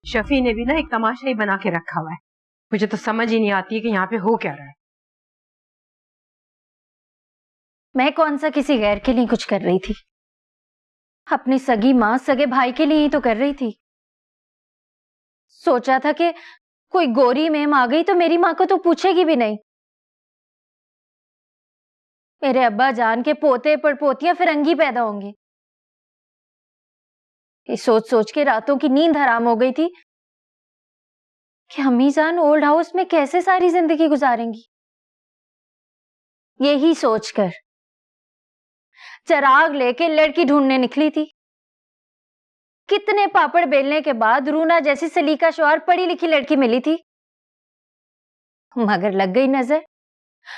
शफी ने भी ना एक तमाशा ही बना के रखा हुआ है। मुझे तो समझ ही नहीं आती है कि यहाँ पे हो क्या रहा है। मैं कौन सा किसी गैर के लिए कुछ कर रही थी, अपनी सगी माँ सगे भाई के लिए ही तो कर रही थी। सोचा था कि कोई गोरी मेम आ गई तो मेरी माँ को तो पूछेगी भी नहीं। मेरे अब्बा जान के पोते पड़पोतियां फिरंगी पैदा होंगे, ये सोच सोच के रातों की नींद हराम हो गई थी कि अम्मी जान ओल्ड हाउस में कैसे सारी जिंदगी गुजारेंगी। यही सोचकर चिराग लेके लड़की ढूंढने निकली थी। कितने पापड़ बेलने के बाद रूना जैसी सलीका शौहर पढ़ी लिखी लड़की मिली थी, मगर लग गई नजर।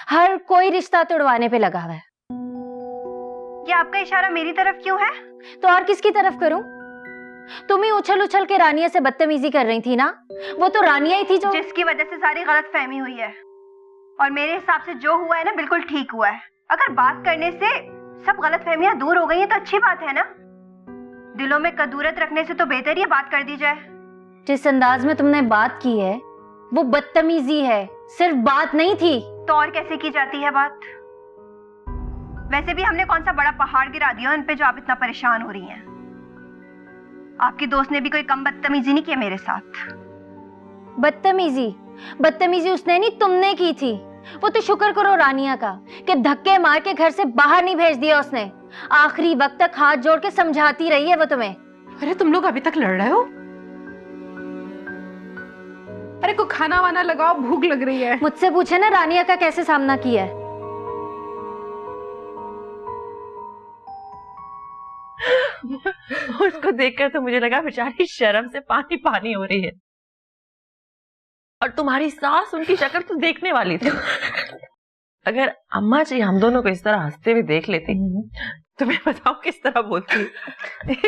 हर कोई रिश्ता तोड़वाने पे लगा हुआ है। ये आपका इशारा मेरी तरफ क्यों है? तो और किसकी तरफ करूं? तुम ही उछल उछल के रानिया से बदतमीजी कर रही थी ना। वो तो रानिया ही थी जिसकी वजह से सारी गलत फहमी हुई है। और मेरे हिसाब से जो हुआ है ना बिल्कुल ठीक हुआ है। अगर बात करने से सब गलत फहमियां दूर हो गई है तो अच्छी बात है ना। दिलों में कदूरत रखने से तो बेहतर ही बात कर दी जाए। जिस अंदाज में तुमने बात की है वो बदतमीजी है, सिर्फ बात नहीं थी। तो और कैसे की जाती है बात? वैसे भी हमने कौन सा बड़ा पहाड़ गिरा दिया इन पे जो आप इतना परेशान हो रही हैं। आपकी दोस्त ने भी कोई कम बदतमीजी नहीं की मेरे साथ। बदतमीजी उसने नहीं तुमने की थी। वो तो शुक्र करो रानिया का कि धक्के मार के घर से बाहर नहीं भेज दिया उसने। आखिरी वक्त तक हाथ जोड़ के समझाती रही है वो तुम्हें। अरे तुम लोग अभी तक लड़ रहे हो? अरे को खाना वाना लगाओ, भूख लग रही है। मुझसे पूछे ना रानिया का कैसे सामना किया है। उसको देखकर तो मुझे लगा बेचारी शर्म से पानी पानी हो रही है। और तुम्हारी सास, उनकी शक्ल तो देखने वाली थी। अगर अम्मा जी हम दोनों को इस तरह हंसते हुए देख लेती तो मैं बताऊं किस तरह बोलती।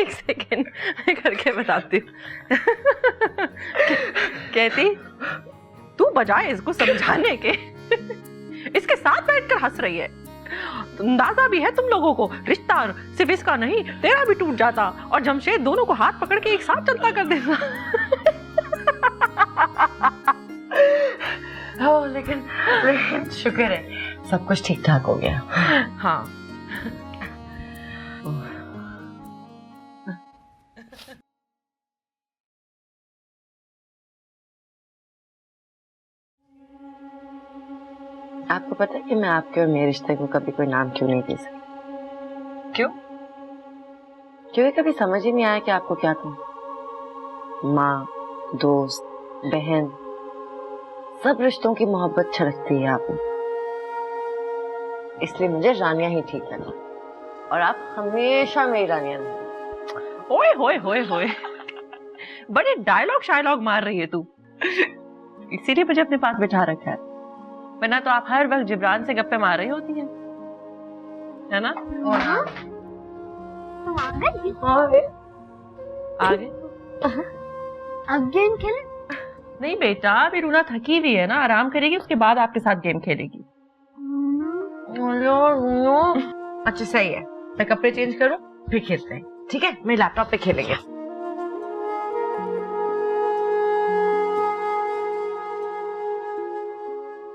एक सेकेंड मैं करके बताती हूँ। कहती तू बजाए इसको समझाने के इसके साथ बैठकर हंस रही है। अंदाजा भी है तुम लोगों को, रिश्ता सिर्फ इसका नहीं तेरा भी टूट जाता और जमशेद दोनों को हाथ पकड़ के एक साथ चलता कर देता। हो लेकिन शुक्र है सब कुछ ठीक ठाक हो गया। हाँ आपको पता है कि मैं आपके और मेरे रिश्ते को कभी कोई नाम क्यों नहीं दे सकी? क्यों? क्योंकि कभी समझ ही नहीं आया कि आपको क्या कहूं। माँ, दोस्त, बहन, सब रिश्तों की मोहब्बत छलकती है आप में। इसलिए मुझे रानिया ही ठीक लगा और आप हमेशा मेरी रानिया नहीं। ओए होए होए होए, बड़े डायलॉग शायलॉग मार रही है तू। इसीलिए मुझे अपने पास बिठा रखा है, वरना तो आप हर वक्त जिब्रान से गप्पे मार रही होती हैं, है ना? आगे अब गेम खेले? नहीं बेटा, अभी रूना थकी हुई है ना, आराम करेगी, उसके बाद आपके साथ गेम खेलेगी। अच्छा सही है, मैं कपड़े चेंज करूं फिर खेलते हैं, ठीक है? मैं लैपटॉप पे खेलेंगे।